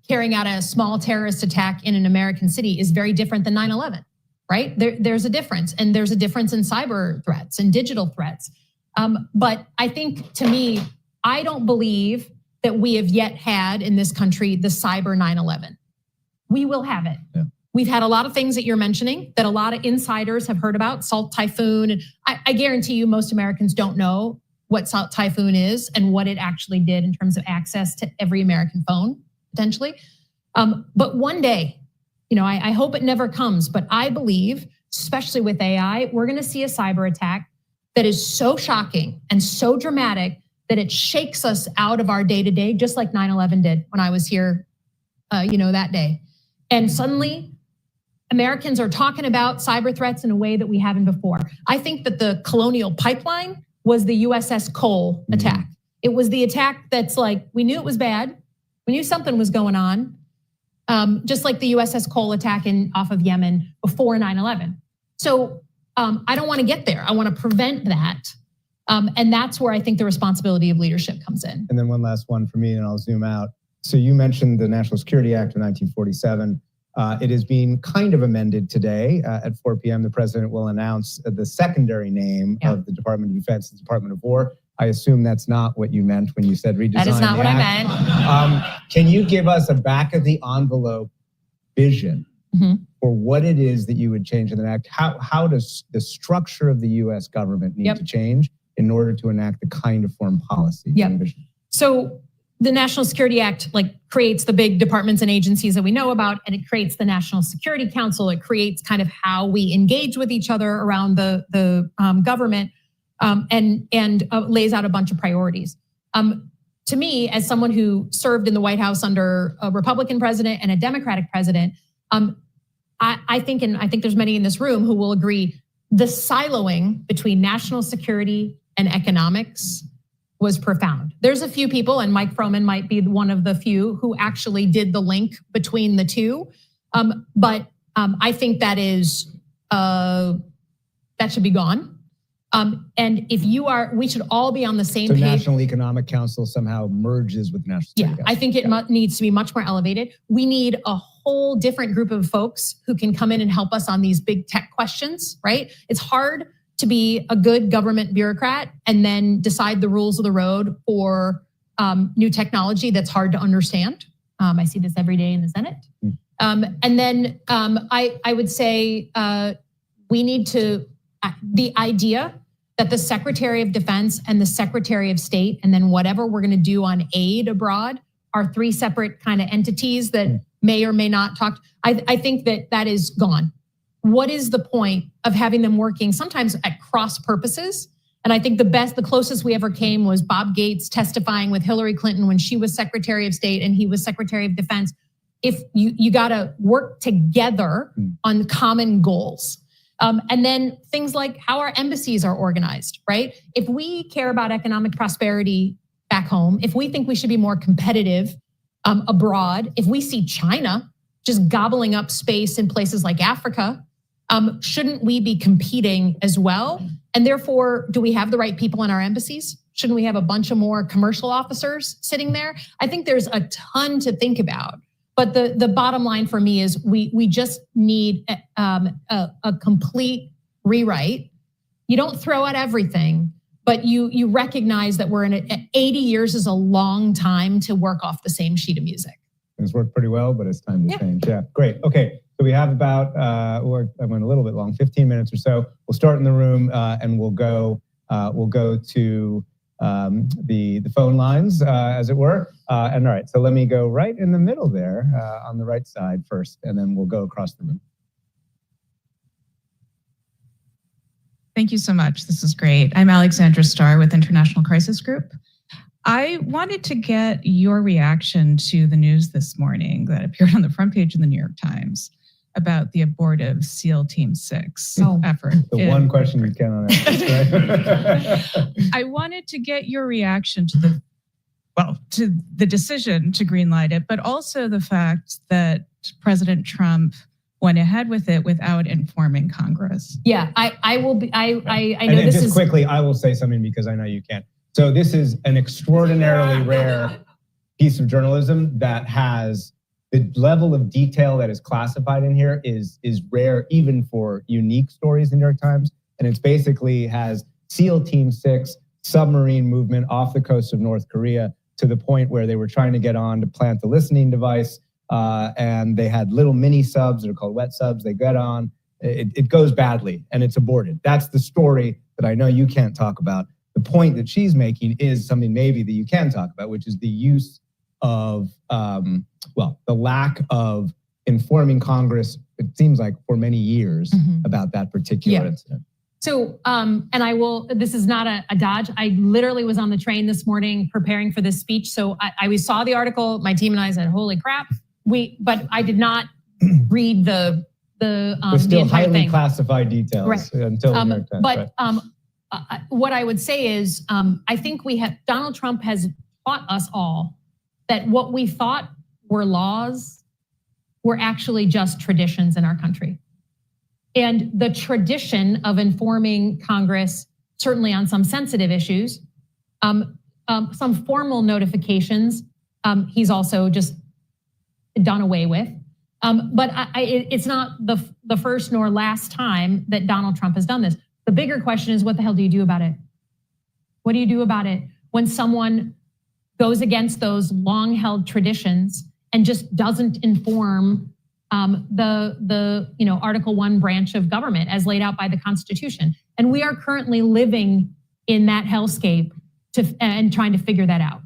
carrying out a small terrorist attack in an American city is very different than 9/11, right? There's a difference, and there's a difference in cyber threats and digital threats. But I think, to me, I don't believe that we have yet had in this country the cyber 9/11. We will have it. Yeah. We've had a lot of things that you're mentioning that a lot of insiders have heard about, Salt Typhoon. And I guarantee you most Americans don't know what Salt Typhoon is and what it actually did in terms of access to every American phone, potentially. But one day, I hope it never comes, but I believe, especially with AI, we're going to see a cyber attack that is so shocking and so dramatic that it shakes us out of our day-to-day, just like 9/11 did when I was here, that day. And suddenly, Americans are talking about cyber threats in a way that we haven't before. I think that the Colonial Pipeline was the USS Cole attack. It was the attack that's like, we knew it was bad. We knew something was going on. Just like the USS Cole attack off of Yemen before 9/11. So I don't want to get there. I want to prevent that. And that's where I think the responsibility of leadership comes in. And then one last one for me, and I'll zoom out. So you mentioned the National Security Act of 1947. It is being kind of amended today. At 4 p.m., the president will announce the secondary name of the Department of Defense, the Department of War. I assume that's not what you meant when you said redesign. That is not what I meant. Can you give us a back of the envelope vision for what it is that you would change in the act. How does the structure of the U.S. government need to change in order to enact the kind of foreign policy? So the National Security Act creates the big departments and agencies that we know about, and it creates the National Security Council. It creates kind of how we engage with each other around the government, and lays out a bunch of priorities. To me, as someone who served in the White House under a Republican president and a Democratic president, I think there's many in this room who will agree, the siloing between national security and economics was profound. There's a few people, and Mike Froman might be one of the few, who actually did the link between the two. But I think that should be gone. And we should all be on the same page. So National Economic Council somehow merges with National Security Council. I think it needs to be much more elevated. We need a whole different group of folks who can come in and help us on these big tech questions, right? It's hard to be a good government bureaucrat and then decide the rules of the road for new technology that's hard to understand. I see this every day in the Senate. And then I would say we need to, the idea that the Secretary of Defense and the Secretary of State, and then whatever we're gonna do on aid abroad, are three separate kind of entities that may or may not talk. I think that is gone. What is the point of having them working sometimes at cross purposes? And I think the closest we ever came was Bob Gates testifying with Hillary Clinton when she was Secretary of State and he was Secretary of Defense. If you gotta work together on common goals. And then things like how our embassies are organized, right? If we care about economic prosperity back home, if we think we should be more competitive abroad, if we see China just gobbling up space in places like Africa, shouldn't we be competing as well? And therefore, do we have the right people in our embassies? Shouldn't we have a bunch of more commercial officers sitting there? I think there's a ton to think about. But the bottom line for me is we just need a complete rewrite. You don't throw out everything, but you recognize that we're in 80 years is a long time to work off the same sheet of music. It's worked pretty well, but it's time to change. Yeah, great. Okay, so we have about, I went a little bit long, 15 minutes or so. We'll start in the room and we'll go to the phone lines, as it were. And all right, so let me go right in the middle there on the right side first, and then we'll go across the room. Thank you so much. This is great. I'm Alexandra Starr with International Crisis Group. I wanted to get your reaction to the news this morning that appeared on the front page of the New York Times about the abortive SEAL Team 6 effort. The one question you cannot ask, right? I wanted to get your reaction to the decision to greenlight it, but also the fact that President Trump went ahead with it without informing Congress. Yeah, I will be, I know and this just is- quickly, I will say something because I know you can't. So this is an extraordinarily rare piece of journalism that has the level of detail that is classified in here is rare even for unique stories in New York Times. And it's basically has SEAL Team 6 submarine movement off the coast of North Korea to the point where they were trying to get on to plant the listening device. And they had little mini subs that are called wet subs. They get on, it goes badly and it's aborted. That's the story that I know you can't talk about. The point that she's making is something maybe that you can talk about, which is the use of, the lack of informing Congress, it seems like for many years about that particular incident. So, and this is not a dodge. I literally was on the train this morning preparing for this speech. So I saw the article, my team and I said, holy crap. But I did not read the still entire highly thing. Classified details until the New York Times, but what I would say is, I think Donald Trump has taught us all that what we thought were laws were actually just traditions in our country. And the tradition of informing Congress, certainly on some sensitive issues, some formal notifications, he's also just done away with. But it's not the first nor last time that Donald Trump has done this. The bigger question is, what the hell do you do about it? What do you do about it when someone goes against those long-held traditions and just doesn't inform the Article 1 branch of government as laid out by the Constitution. And we are currently living in that hellscape and trying to figure that out.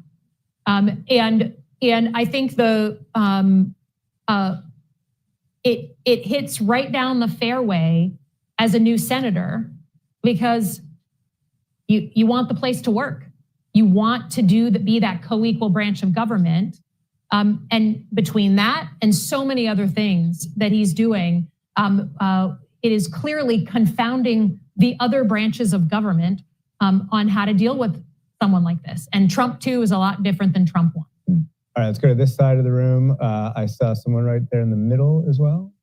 And I think it hits right down the fairway as a new senator, because you want the place to work. You want to be that co-equal branch of government. And between that and so many other things that he's doing, it is clearly confounding the other branches of government on how to deal with someone like this. And Trump 2 is a lot different than Trump 1. All right, let's go to this side of the room. I saw someone right there in the middle as well.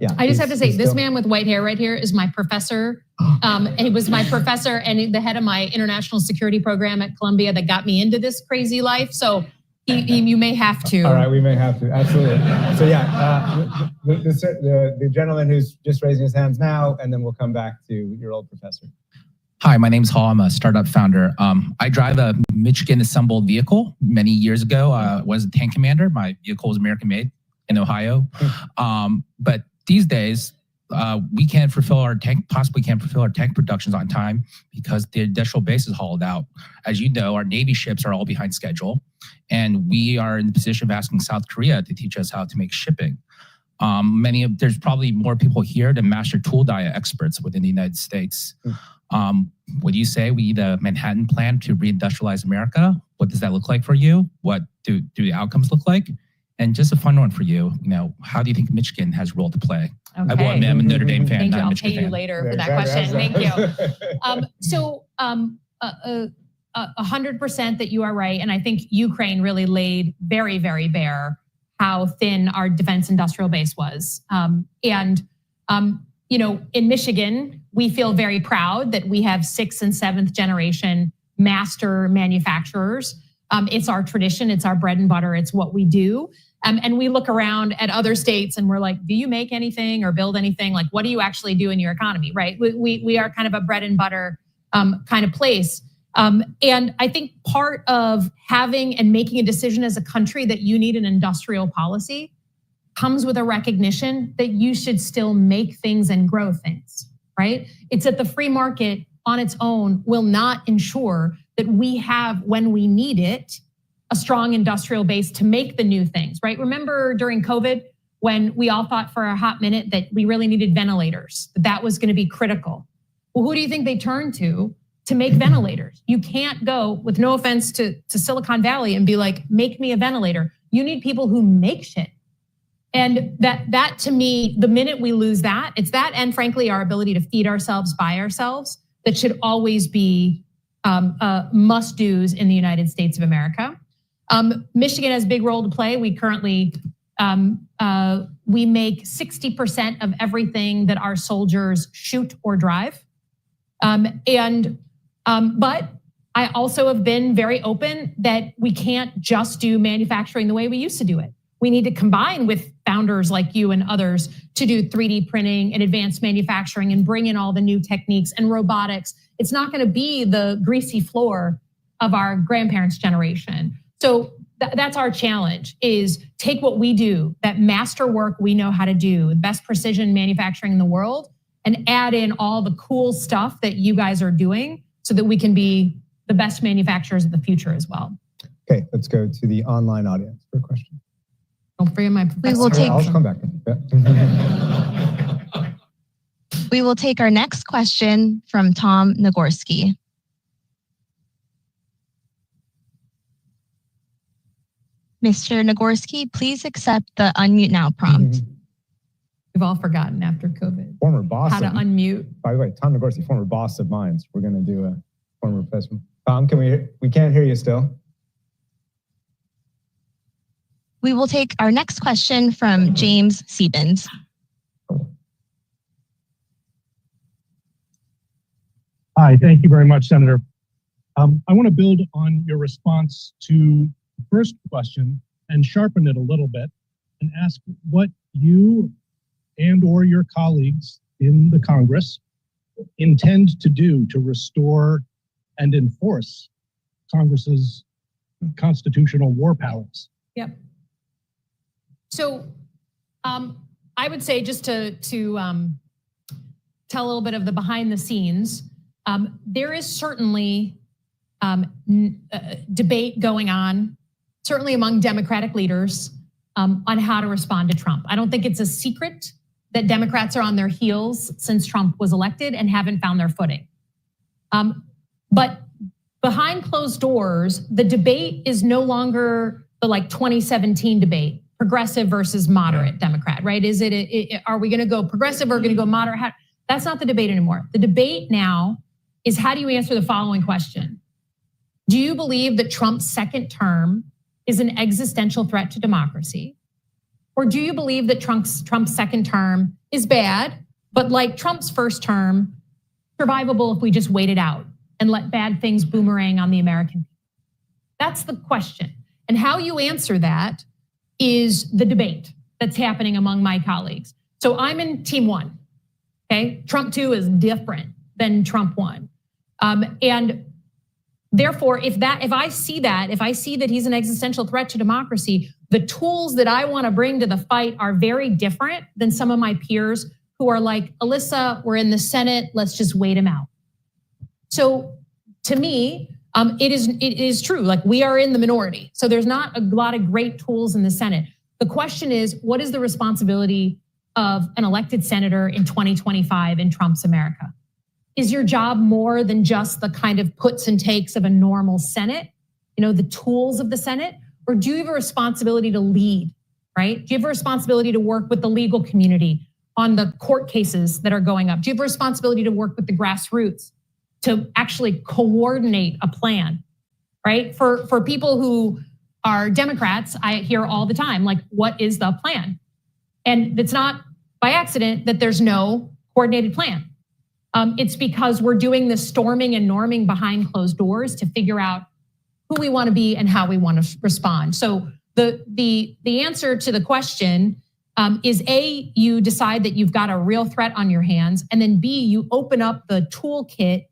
Yeah. I just have to say, this man with white hair right here is my professor. He was my professor and the head of my international security program at Columbia that got me into this crazy life. So you may have to. All right, we may have to, absolutely. So yeah, the gentleman who's just raising his hands now, and then we'll come back to your old professor. Hi, my name's Hall. I'm a startup founder. I drive a Michigan assembled vehicle. Many years ago, I was a tank commander. My vehicle was American made in Ohio. But these days, we can't fulfill our tank productions on time because the industrial base is hauled out. As you know, our Navy ships are all behind schedule, and we are in the position of asking South Korea to teach us how to make shipping. There's probably more people here than master tool die experts within the United States. What do you say we need a Manhattan plan to reindustrialize America? What does that look like for you? What do the outcomes look like? And just a fun one for you, how do you think Michigan has a role to play? Okay. I'm a Notre Dame fan, Thank you. not a I'll Michigan pay you fan. later for that question. Thank you. 100% that you are right. And I think Ukraine really laid very, very bare how thin our defense industrial base was. In Michigan, we feel very proud that we have 6th and 7th generation master manufacturers. It's our tradition, it's our bread and butter, it's what we do. And we look around at other states and we're like, do you make anything or build anything? Like, what do you actually do in your economy, right? We are kind of a bread and butter kind of place. And I think part of having and making a decision as a country that you need an industrial policy comes with a recognition that you should still make things and grow things, right? It's that the free market on its own will not ensure that we have, when we need it, a strong industrial base to make the new things, right? Remember during COVID, when we all thought for a hot minute that we really needed ventilators, that was gonna be critical. Well, who do you think they turned to make ventilators? You can't go, with no offense to Silicon Valley, and be like, make me a ventilator. You need people who make shit. And that to me, the minute we lose that, it's that, and frankly, our ability to feed ourselves by ourselves, that should always be must-dos in the United States of America. Michigan has a big role to play. We currently, we make 60% of everything that our soldiers shoot or drive. But I also have been very open that we can't just do manufacturing the way we used to do it. We need to combine with founders like you and others to do 3D printing and advanced manufacturing and bring in all the new techniques and robotics. It's not going to be the greasy floor of our grandparents' generation. So that's our challenge, is take what we do, that master work we know how to do, the best precision manufacturing in the world, and add in all the cool stuff that you guys are doing so that we can be the best manufacturers of the future as well. Okay, let's go to the online audience for a question. Don't forget my professor. We will take. I'll come back. We will take our next question from Tom Nagorski. Mr. Nagorski, please accept the unmute now prompt. We've all forgotten after COVID. Former boss. How to unmute. By the way, Tom Nagorski, former boss of mine. So we're going to do a former professor. Tom, we can't hear you still. We will take our next question from James Siebens. Hi, thank you very much, Senator. I want to build on your response to the first question and sharpen it a little bit and ask what you and or your colleagues in the Congress intend to do to restore and enforce Congress's constitutional war powers. Yep. So I would say just to tell a little bit of the behind the scenes, there is certainly debate going on, certainly among Democratic leaders, on how to respond to Trump. I don't think it's a secret that Democrats are on their heels since Trump was elected and haven't found their footing. But behind closed doors, the debate is no longer the 2017 debate, progressive versus moderate Democrat, right? Are we gonna go progressive or gonna go moderate? That's not the debate anymore. The debate now is, how do you answer the following question? Do you believe that Trump's second term is an existential threat to democracy? Or do you believe that Trump's second term is bad, but like Trump's first term, survivable if we just wait it out and let bad things boomerang on the American people? That's the question. And how you answer that is the debate that's happening among my colleagues. So I'm in team one, okay? Trump 2 is different than Trump 1. And therefore, if I see that he's an existential threat to democracy, the tools that I wanna bring to the fight are very different than some of my peers who are like, Elissa, we're in the Senate, let's just wait him out. So to me, it is true, we are in the minority. So there's not a lot of great tools in the Senate. The question is, what is the responsibility of an elected senator in 2025 in Trump's America? Is your job more than just the kind of puts and takes of a normal Senate, the tools of the Senate? Or do you have a responsibility to lead, right? Do you have a responsibility to work with the legal community on the court cases that are going up? Do you have a responsibility to work with the grassroots to actually coordinate a plan, right? For people who are Democrats, I hear all the time, what is the plan? And it's not by accident that there's no coordinated plan. It's because we're doing this storming and norming behind closed doors to figure out who we want to be and how we want to respond. So the answer to the question is A, you decide that you've got a real threat on your hands, and then B, you open up the toolkit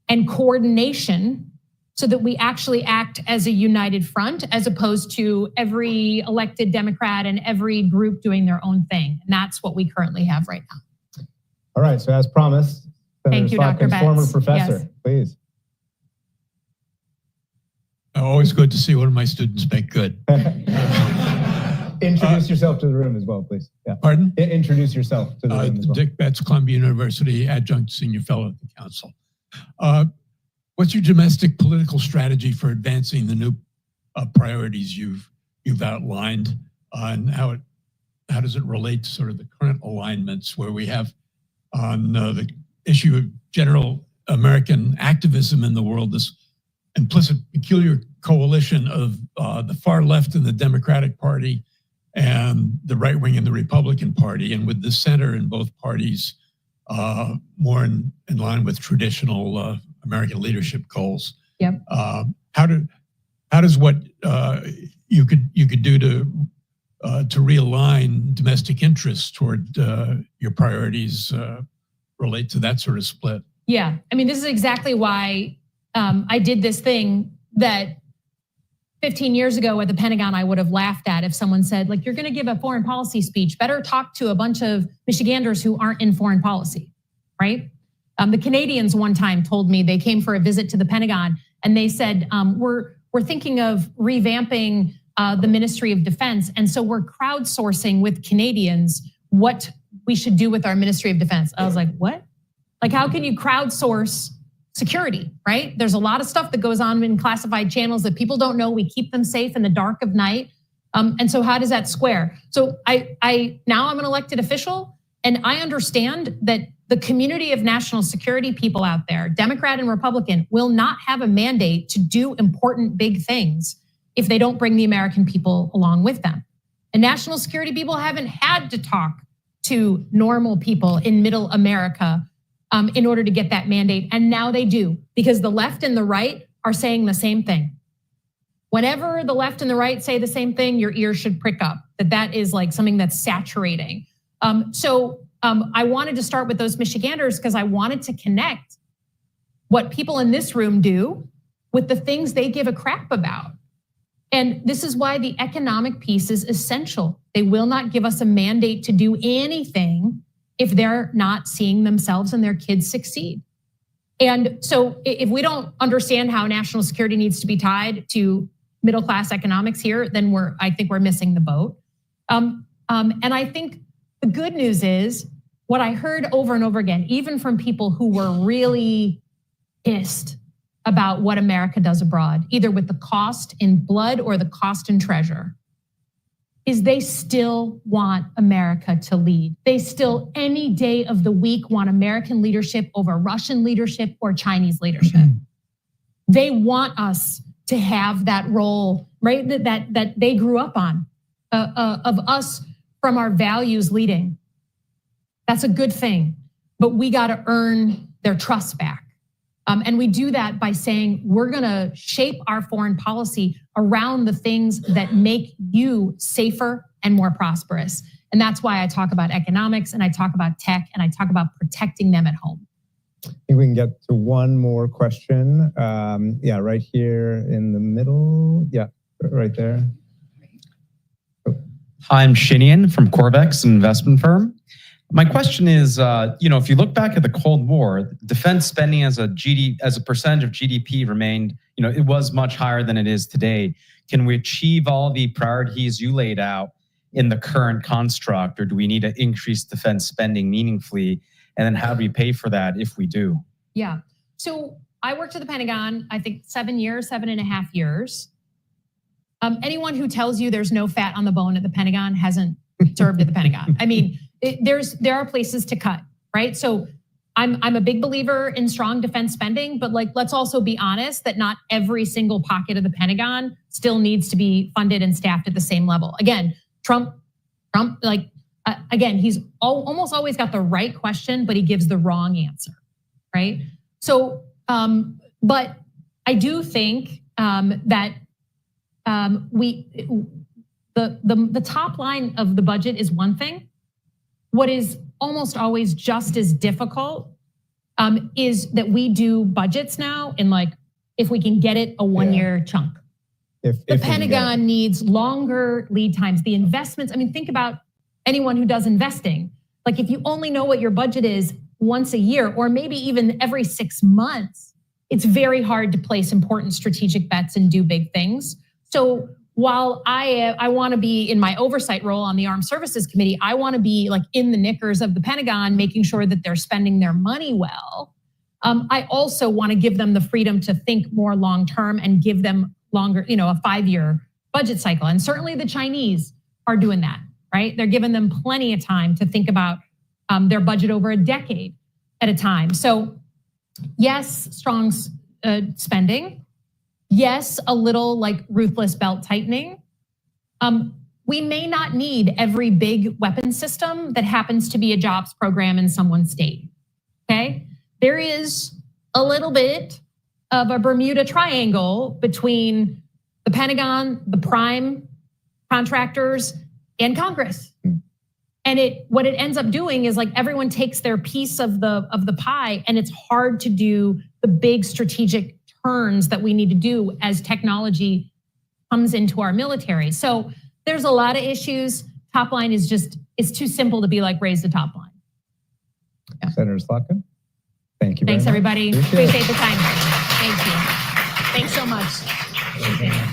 and coordination so that we actually act as a united front, as opposed to every elected Democrat and every group doing their own thing. And that's what we currently have right now. All right, so as promised, Thank you, Dr. Betts. Former professor, yes. Please. Always good to see one of my students make good. Introduce yourself to the room as well, please. Yeah. Pardon? Introduce yourself to the room as well. Dick Betts, Columbia University, adjunct senior fellow at the council. What's your domestic political strategy for advancing the new priorities you've outlined, and how does it relate to sort of the current alignments where we have on the issue of general American activism in the world, this implicit peculiar coalition of the far left in the Democratic Party and the right wing in the Republican Party, and with the center in both parties more in line with traditional American leadership goals. Yep. How does what you could do to realign domestic interests toward your priorities relate to that sort of split? Yeah, I mean, this is exactly why I did this thing that 15 years ago at the Pentagon, I would have laughed at if someone said, you're gonna give a foreign policy speech, better talk to a bunch of Michiganders who aren't in foreign policy, right? The Canadians one time told me, they came for a visit to the Pentagon and they said, we're thinking of revamping the Ministry of Defense. And so we're crowdsourcing with Canadians what we should do with our Ministry of Defense. I was like, what? How can you crowdsource security, right? There's a lot of stuff that goes on in classified channels that people don't know. We keep them safe in the dark of night. And so how does that square? So now I'm an elected official, and I understand that the community of national security people out there, Democrat and Republican, will not have a mandate to do important big things if they don't bring the American people along with them. And national security people haven't had to talk to normal people in middle America in order to get that mandate. And now they do, because the left and the right are saying the same thing. Whenever the left and the right say the same thing, your ears should prick up, that is something that's saturating. I wanted to start with those Michiganders because I wanted to connect what people in this room do with the things they give a crap about. And this is why the economic piece is essential. They will not give us a mandate to do anything if they're not seeing themselves and their kids succeed. And so if we don't understand how national security needs to be tied to middle-class economics here, then I think we're missing the boat. And I think the good news is what I heard over and over again, even from people who were really pissed about what America does abroad, either with the cost in blood or the cost in treasure, is they still want America to lead. They still, any day of the week, want American leadership over Russian leadership or Chinese leadership. They want us to have that role, right? That they grew up on, of us from our values leading. That's a good thing, but we got to earn their trust back. And we do that by saying we're going to shape our foreign policy around the things that make you safer and more prosperous. And that's why I talk about economics and I talk about tech and I talk about protecting them at home. I think we can get to one more question. Yeah, right here in the middle. Yeah, right there. Hi, I'm Shinian from Corvex, an investment firm. My question is, if you look back at the Cold War, defense spending as a percentage of GDP remained, it was much higher than it is today. Can we achieve all the priorities you laid out in the current construct, or do we need to increase defense spending meaningfully? And then how do we pay for that if we do? Yeah, so I worked at the Pentagon, I think 7.5 years. Anyone who tells you there's no fat on the bone at the Pentagon hasn't served at the Pentagon. I mean, there are places to cut, right? So I'm a big believer in strong defense spending, but let's also be honest that not every single pocket of the Pentagon still needs to be funded and staffed at the same level. Again, Trump, he's almost always got the right question, but he gives the wrong answer, right? So, but I do think that the top line of the budget is one thing. What is almost always just as difficult is that we do budgets now in if we can get it, a one-year chunk. The Pentagon needs longer lead times. The investments, think about anyone who does investing. If you only know what your budget is once a year, or maybe even every 6 months, it's very hard to place important strategic bets and do big things. So while I want to be in my oversight role on the Armed Services Committee, I want to be in the knickers of the Pentagon, making sure that they're spending their money well. I also want to give them the freedom to think more long-term and give them longer, a 5-year budget cycle. And certainly the Chinese are doing that, right? They're giving them plenty of time to think about their budget over a decade at a time. So yes, strong spending. Yes, a little ruthless belt tightening. We may not need every big weapon system that happens to be a jobs program in someone's state, okay? There is a little bit of a Bermuda Triangle between the Pentagon, the prime contractors, and Congress. And what it ends up doing is everyone takes their piece of the pie, and it's hard to do the big strategic turns that we need to do as technology comes into our military. So there's a lot of issues. Top line is it's too simple to be raise the top line. Yeah. Senator Slotkin, thank you very much. Thanks, everybody. Appreciate the time. Thank you. Thanks so much.